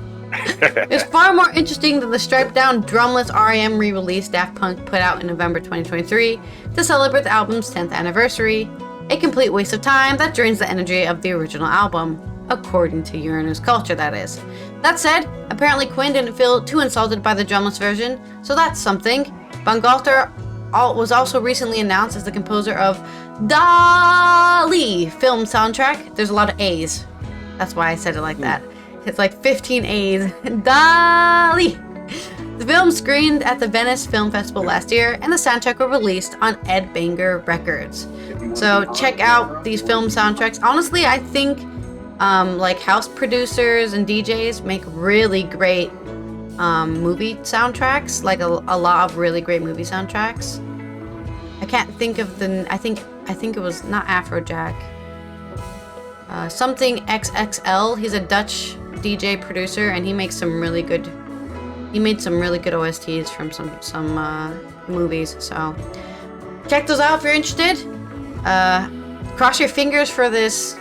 Speaker 1: It's far more interesting than the stripped-down, drumless REM re-release Daft Punk put out in November 2023 to celebrate the album's 10th anniversary. A complete waste of time that drains the energy of the original album, according to Euronews Culture, that is. That said, apparently Quinn didn't feel too insulted by the drumless version, so that's something. Bangalter was also recently announced as the composer of Dali film soundtrack. There's a lot of A's. That's why I said it like that. It's like 15 A's. Dolly! The film screened at the Venice Film Festival last year, and the soundtrack was released on Ed Banger Records. So check out these film soundtracks. Honestly, I think like house producers and DJs make really great movie soundtracks. Like a lot of really great movie soundtracks. I can't think of the. I think it was not Afrojack. Something XXL. He's a Dutch DJ producer, and he makes some really good. He made some really good OSTs from some movies. So check those out if you're interested. Cross your fingers for this,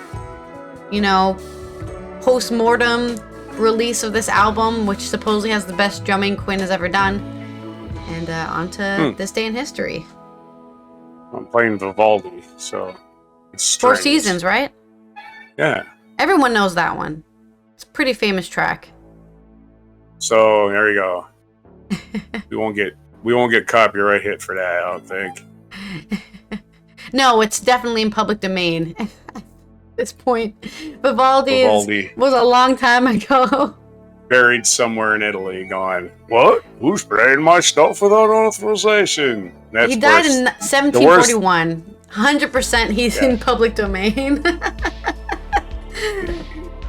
Speaker 1: post-mortem release of this album, which supposedly has the best drumming Quinn has ever done. And on to this day in history.
Speaker 2: I'm playing Vivaldi, so it's
Speaker 1: Four
Speaker 2: strange.
Speaker 1: Seasons, right?
Speaker 2: Yeah.
Speaker 1: Everyone knows that one. It's a pretty famous track.
Speaker 2: So there you go. we won't get copyright hit for that, I don't think.
Speaker 1: No, it's definitely in public domain at this point. Vivaldi was a long time ago.
Speaker 2: Buried somewhere in Italy, going, what? Who's playing my stuff without authorization?
Speaker 1: He died in 1741. 100% he's in public domain.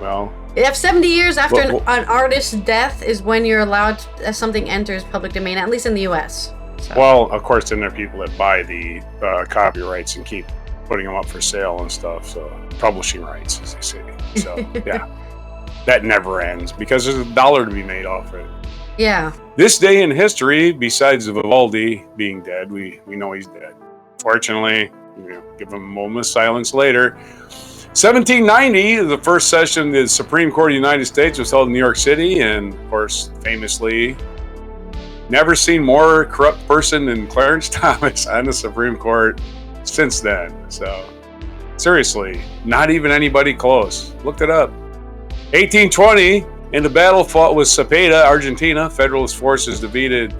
Speaker 2: Well,
Speaker 1: if 70 years after an artist's death is when you're allowed something enters public domain, at least in the U.S. So.
Speaker 2: Well, of course, then there are people that buy the copyrights and keep putting them up for sale and stuff. So publishing rights, as they say. So yeah, that never ends because there's $1 to be made off it.
Speaker 1: Yeah. This
Speaker 2: day in history, besides Vivaldi being dead, we know he's dead. Fortunately, give him a moment of silence later. 1790, the first session of the Supreme Court of the United States was held in New York City, and of course, famously, never seen more corrupt person than Clarence Thomas on the Supreme Court since then. So, seriously, not even anybody close. Looked it up. 1820, in the battle fought with Cepeda, Argentina, Federalist forces defeated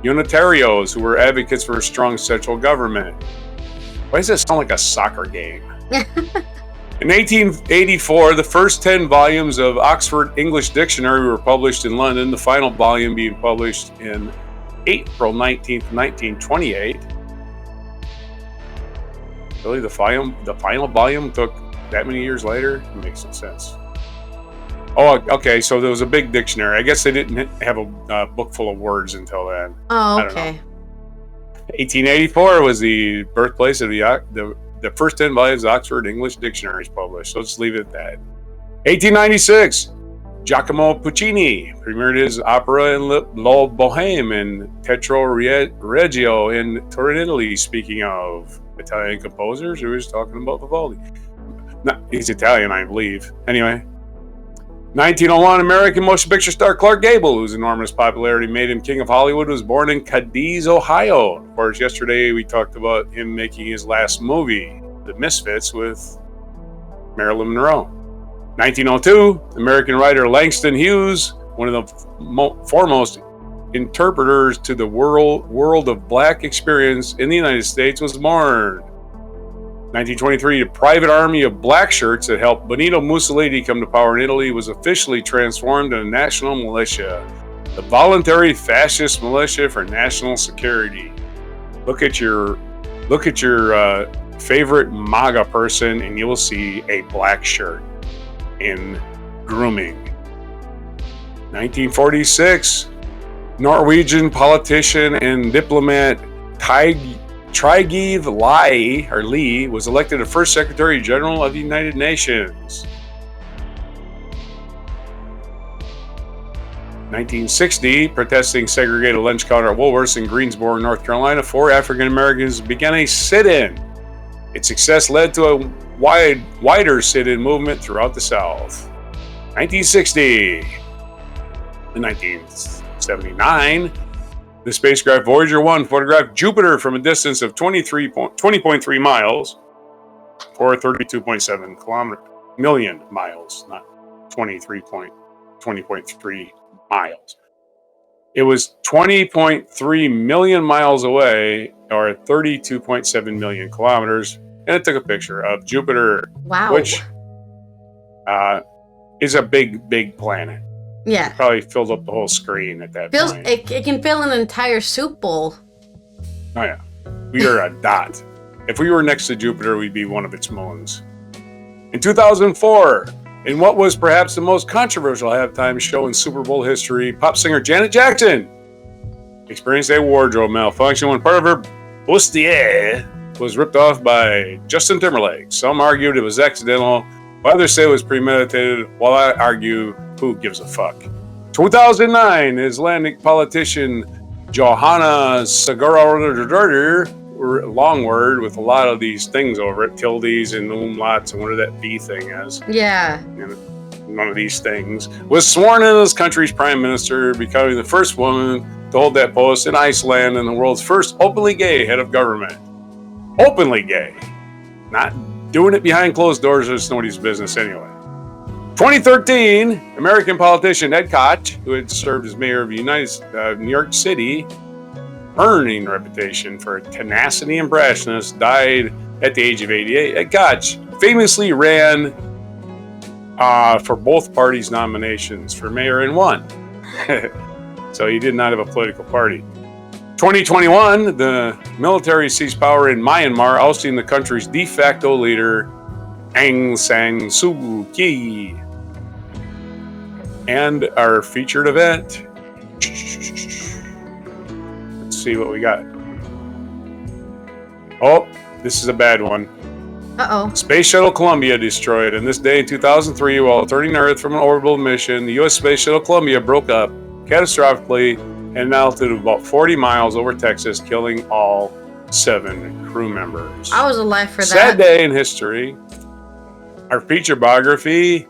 Speaker 2: Unitarios, who were advocates for a strong central government. Why does that sound like a soccer game? In 1884, the first 10 volumes of Oxford English Dictionary were published in London, the final volume being published in April 19th, 1928. Really, the final volume took that many years later? It makes no sense. Oh, okay, so there was a big dictionary. I guess they didn't have a book full of words until then.
Speaker 1: Oh, okay.
Speaker 2: 1884 was the birthplace of the first 10 volumes of Oxford English Dictionaries published. So let's leave it at that. 1896, Giacomo Puccini premiered his opera in La Bohème in Teatro Regio in Turin, Italy. Speaking of Italian composers, who was talking about Vivaldi. No, he's Italian, I believe. Anyway. 1901, American motion picture star Clark Gable, whose enormous popularity made him king of Hollywood, was born in Cadiz, Ohio. Of course, yesterday we talked about him making his last movie, The Misfits, with Marilyn Monroe. 1902, American writer Langston Hughes, one of the foremost interpreters to the world of black experience in the United States, was born. 1923, the private army of black shirts that helped Benito Mussolini come to power in Italy was officially transformed into a national militia, the Voluntary Fascist Militia for National Security. Look at your favorite MAGA person, and you will see a black shirt in grooming. 1946, Norwegian politician and diplomat Trygve Lie was elected the first Secretary General of the United Nations. 1960, protesting segregated lunch counter at Woolworths in Greensboro, North Carolina, 4 African Americans began a sit-in. Its success led to a wider sit-in movement throughout the South. 1960. In 1979, the spacecraft Voyager 1 photographed Jupiter from a distance of 20.3 miles, or 32.7 million miles, not 20.3 miles. It was 20.3 million miles away, or 32.7 million kilometers, and it took a picture of Jupiter,
Speaker 1: wow.
Speaker 2: which is a big planet.
Speaker 1: Yeah.
Speaker 2: Probably filled up the whole screen at that point.
Speaker 1: It can fill an entire soup bowl.
Speaker 2: Oh yeah. We are a dot. If we were next to Jupiter, we'd be one of its moons. In 2004, in what was perhaps the most controversial halftime show in Super Bowl history, pop singer Janet Jackson experienced a wardrobe malfunction when part of her bustier was ripped off by Justin Timberlake. Some argued it was accidental, while others say it was premeditated, while I argue, who gives a fuck? 2009, Icelandic politician Johanna Sigurðardóttir, long word with a lot of these things over it, tildes and umlauts and whatever that B thing is.
Speaker 1: Yeah.
Speaker 2: None of these things, was sworn in as country's prime minister, becoming the first woman to hold that post in Iceland and the world's first openly gay head of government. Openly gay. Not doing it behind closed doors, it's nobody's business anyway. 2013, American politician Ed Koch, who had served as mayor of New York City, earning reputation for tenacity and brashness, died at the age of 88. Ed Koch famously ran for both parties' nominations for mayor and won. So he did not have a political party. 2021, the military seized power in Myanmar, ousting the country's de facto leader, Aung San Suu Kyi. And our featured event. Let's see what we got. Oh, this is a bad one.
Speaker 1: Uh-oh.
Speaker 2: Space Shuttle Columbia destroyed. And this day in 2003, while returning to Earth from an orbital mission, the U.S. Space Shuttle Columbia broke up catastrophically at an altitude of about 40 miles over Texas, killing all 7 crew members.
Speaker 1: I was alive for that.
Speaker 2: Sad day in history. Our feature biography.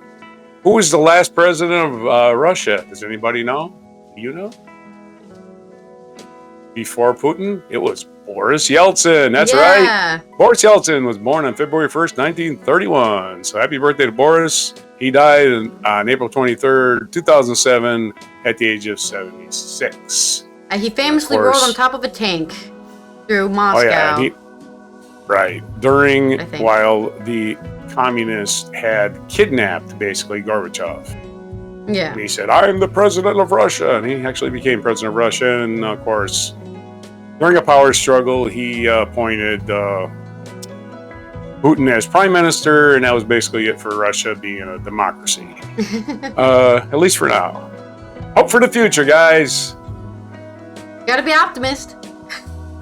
Speaker 2: Who was the last president of Russia? Does anybody know? Do you know? Before Putin, it was Boris Yeltsin. That's right. Boris Yeltsin was born on February 1st, 1931. So happy birthday to Boris. He died on April 23rd, 2007 at the age of 76.
Speaker 1: He famously rode on top of a tank through Moscow.
Speaker 2: Oh, yeah. Right. While the communists had kidnapped, basically, Gorbachev.
Speaker 1: Yeah.
Speaker 2: And he said, I'm the president of Russia. And he actually became president of Russia. And, of course, during a power struggle, he appointed Putin as prime minister. And that was basically it for Russia being a democracy. At least for now. Hope for the future, guys.
Speaker 1: Gotta be optimist.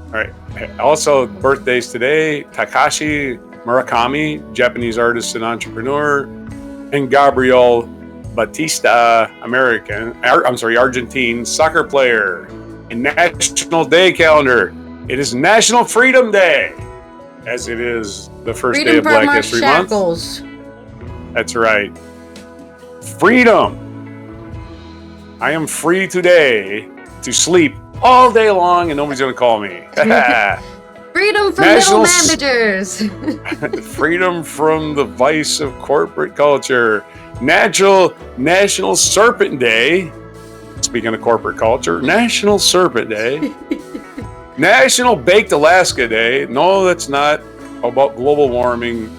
Speaker 2: All right. Also, birthdays today, Takashi Murakami, Japanese artist and entrepreneur, and Gabriel Batista, Argentine soccer player. And National Day calendar. It is National Freedom Day, as it is the first day of Black History Month. That's right. Freedom. I am free today to sleep all day long and nobody's going to call me.
Speaker 1: Freedom from middle managers.
Speaker 2: Freedom from the vice of corporate culture. National Serpent Day. Speaking of corporate culture, National Serpent Day. National Baked Alaska Day. No, that's not about global warming,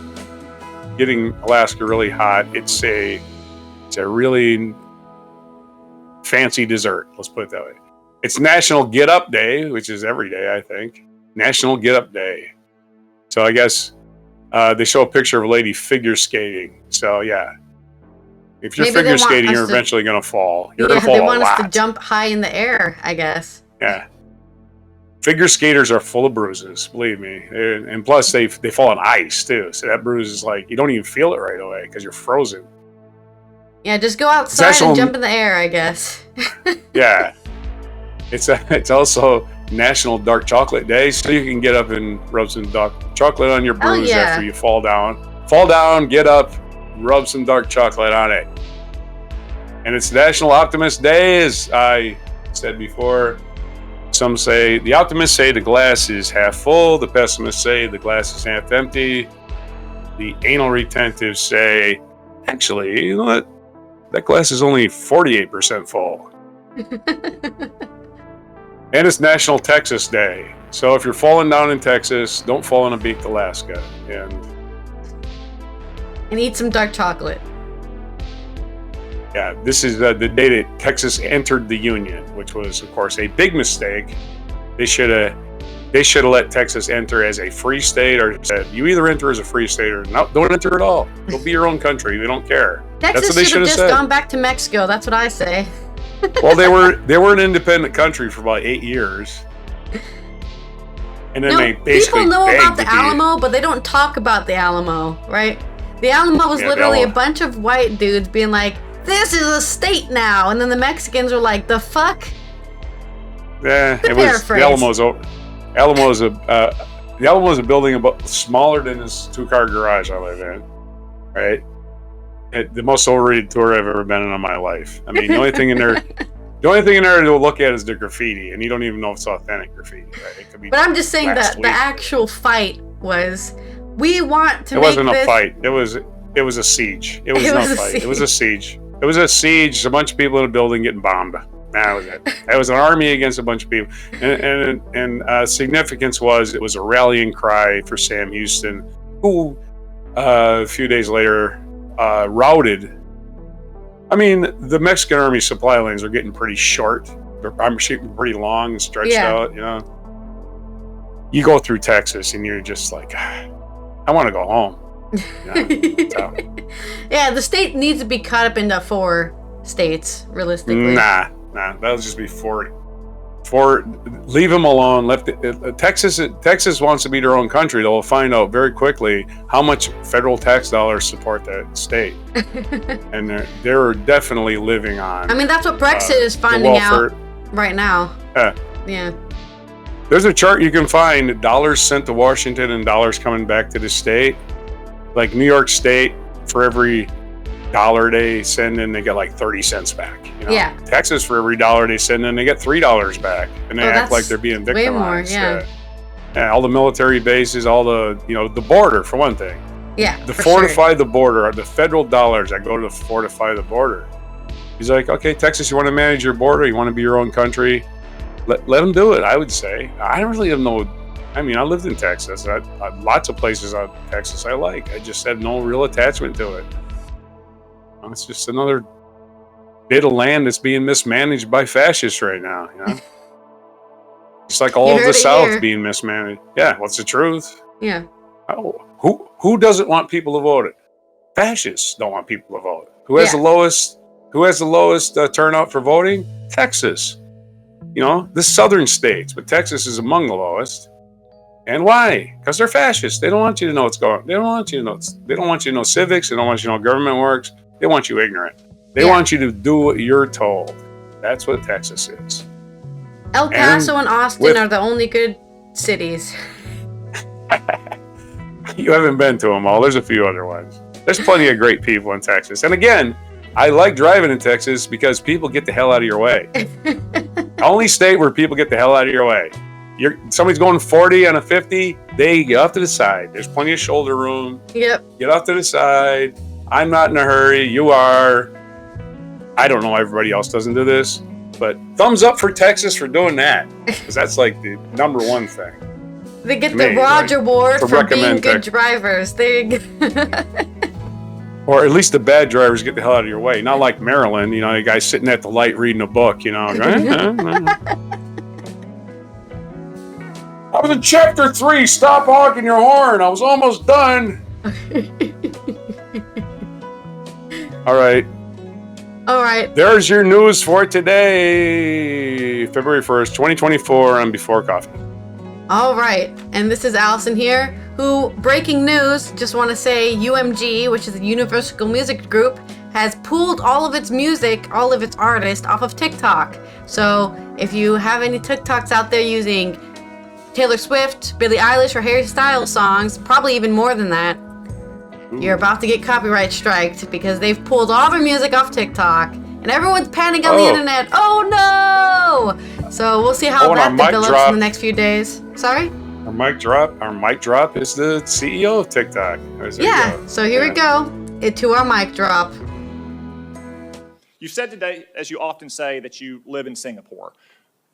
Speaker 2: getting Alaska really hot. It's a really fancy dessert. Let's put it that way. It's National Get Up Day, which is every day, I think. National Get Up Day. So I guess they show a picture of a lady figure skating. So yeah, if you're figure skating, you're eventually going to fall. You're going to fall a lot.
Speaker 1: They want us to jump high in the air, I guess.
Speaker 2: Yeah. Figure skaters are full of bruises, believe me. And plus, they fall on ice, too. So that bruise is like, you don't even feel it right away because you're frozen.
Speaker 1: Yeah, just go outside and jump in the air, I guess.
Speaker 2: Yeah. It's also National Dark Chocolate Day, so you can get up and rub some dark chocolate on your bruise after you fall down. Fall down, get up, rub some dark chocolate on it. And it's National Optimist Day, as I said before. The optimists say the glass is half full. The pessimists say the glass is half empty. The anal retentives say, actually, you know what? That glass is only 48% full. And it's National Texas Day. So if you're falling down in Texas, don't fall in a baked Alaska. And
Speaker 1: eat some dark chocolate.
Speaker 2: Yeah, this is the day that Texas entered the Union, which was, of course, a big mistake. They should have let Texas enter as a free state, or said, you either enter as a free state or no, don't enter at all. Go be your own country. They don't care.
Speaker 1: Texas
Speaker 2: That's what they
Speaker 1: should have just
Speaker 2: said.
Speaker 1: gone back to Mexico. That's what I say.
Speaker 2: Well, they were an independent country for about 8 years. And then they basically
Speaker 1: people know
Speaker 2: begged
Speaker 1: about the
Speaker 2: to be-
Speaker 1: Alamo, but they don't talk about the Alamo, right? The Alamo was
Speaker 2: Yeah,
Speaker 1: literally a
Speaker 2: Alamo.
Speaker 1: bunch of white dudes being like, "This is a state now," and then the Mexicans were like, "The fuck."
Speaker 2: Yeah,
Speaker 1: The
Speaker 2: it was
Speaker 1: paraphrase.
Speaker 2: the Alamo's a building about smaller than this 2-car garage I live in, right? The most overrated tour I've ever been in my life. I mean, the only thing in there to look at is the graffiti, and you don't even know if it's authentic graffiti, right? It could be.
Speaker 1: But I'm just saying
Speaker 2: last
Speaker 1: that the
Speaker 2: week.
Speaker 1: actual fight was, we want to
Speaker 2: It
Speaker 1: make
Speaker 2: wasn't
Speaker 1: this.
Speaker 2: a fight. It was a siege. It was
Speaker 1: It
Speaker 2: no
Speaker 1: was a
Speaker 2: fight.
Speaker 1: siege.
Speaker 2: It was a siege. It was a siege. A bunch of people in a building getting bombed. That was it. It was an army against a bunch of people. And significance was, it was a rallying cry for Sam Houston, who a few days later routed. I mean, the Mexican army supply lanes are getting pretty short. I'm pretty long and stretched out. You know, you go through Texas and you're just like, I want to go home. So,
Speaker 1: Yeah, the state needs to be cut up into 4 states, realistically.
Speaker 2: nah, that'll just be 40. Leave them alone. Texas wants to be their own country. They'll find out very quickly how much federal tax dollars support that state, and they're definitely living on.
Speaker 1: I mean, that's what Brexit is finding out right now. Yeah.
Speaker 2: There's a chart you can find: dollars sent to Washington and dollars coming back to the state. Like New York State, for every dollar they send in, they get like 30 cents back. You know?
Speaker 1: Yeah.
Speaker 2: Texas, for every dollar they send in, they get $3 back, and they act like they're being
Speaker 1: way more,
Speaker 2: victimized.
Speaker 1: yeah.
Speaker 2: Yeah, all the military bases, all the the border for one thing.
Speaker 1: Yeah.
Speaker 2: To
Speaker 1: for
Speaker 2: fortify
Speaker 1: sure.
Speaker 2: the border, are the federal dollars that go to fortify the border. He's like, okay, Texas, you want to manage your border? You want to be your own country? Let them do it. I would say. I don't really have no. I mean, I lived in Texas. Lots of places out in Texas I like. I just had no real attachment to it. It's just another bit of land that's being mismanaged by fascists right now. You know, it's like all of the South being mismanaged. Yeah, what's the truth?
Speaker 1: Yeah.
Speaker 2: Oh, who doesn't want people to vote it? Fascists don't want people to vote. Who has the lowest? Who has the lowest turnout for voting? Texas. The southern states, but Texas is among the lowest. And why? Because they're fascists. They don't want you to know what's going on. They don't want you to know. They don't want you to know civics. They don't want you to know how government works. They want you ignorant. They want you to do what you're told. That's what Texas is.
Speaker 1: El Paso and Austin are the only good cities.
Speaker 2: You haven't been to them all. There's a few other ones. There's plenty of great people in Texas. And again, I like driving in Texas because people get the hell out of your way. Only state where people get the hell out of your way. Somebody's going 40 on a 50, they get off to the side. There's plenty of shoulder room.
Speaker 1: Yep.
Speaker 2: Get off to the side. I'm not in a hurry. You are. I don't know. Everybody else doesn't do this. But thumbs up for Texas for doing that. Because that's like the number one thing.
Speaker 1: They get the Rog Award for being good drivers.
Speaker 2: Or at least the bad drivers get the hell out of your way. Not like Maryland, the guy sitting at the light reading a book, I was in chapter 3. Stop honking your horn. I was almost done. All right. There's your news for today, February 1st, 2024 on Before Coffee.
Speaker 1: All right. And this is Allison here, who, breaking news, just want to say UMG, which is a Universal Music Group, has pulled all of its music, all of its artists off of TikTok. So if you have any TikToks out there using Taylor Swift, Billie Eilish, or Harry Styles songs, probably even more than that, you're about to get copyright striked because they've pulled all their music off TikTok, and everyone's panicking on the internet. Oh no! So we'll see how that develops in the next few days. Sorry?
Speaker 2: Our mic drop is the CEO of TikTok.
Speaker 1: So here we go. To our mic drop.
Speaker 3: You said today, as you often say, that you live in Singapore.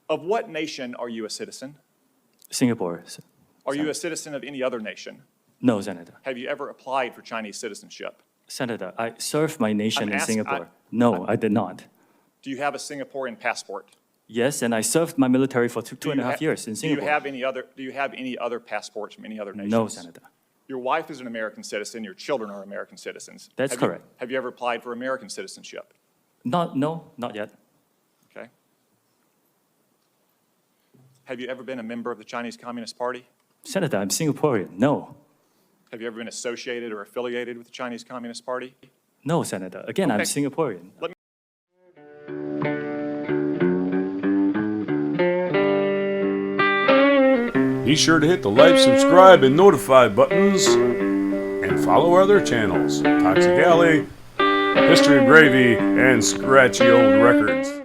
Speaker 3: Of what nation are you a citizen?
Speaker 4: Singapore.
Speaker 3: Are you a citizen of any other nation?
Speaker 4: No, Senator.
Speaker 3: Have you ever applied for Chinese citizenship?
Speaker 4: Senator, I served my nation
Speaker 3: I'm
Speaker 4: in
Speaker 3: asking-
Speaker 4: Singapore. No, I did not.
Speaker 3: Do you have a Singaporean passport?
Speaker 4: Yes, and I served my military for two and a half years in
Speaker 3: Do you
Speaker 4: Singapore.
Speaker 3: have any other passports from any other nations?
Speaker 4: No, Senator.
Speaker 3: Your wife is an American citizen, your children are American citizens.
Speaker 4: That's correct.
Speaker 3: Have you ever applied for American citizenship?
Speaker 4: No, not yet.
Speaker 3: Okay. Have you ever been a member of the Chinese Communist Party?
Speaker 4: Senator, I'm Singaporean. No.
Speaker 3: Have you ever been associated or affiliated with the Chinese Communist Party?
Speaker 4: No, Senator. Again, I'm
Speaker 3: Okay.
Speaker 4: Singaporean.
Speaker 2: Be sure to hit the like, subscribe, and notify buttons, and follow our other channels, Toxic Alley, History of Gravy, and Scratchy Old Records.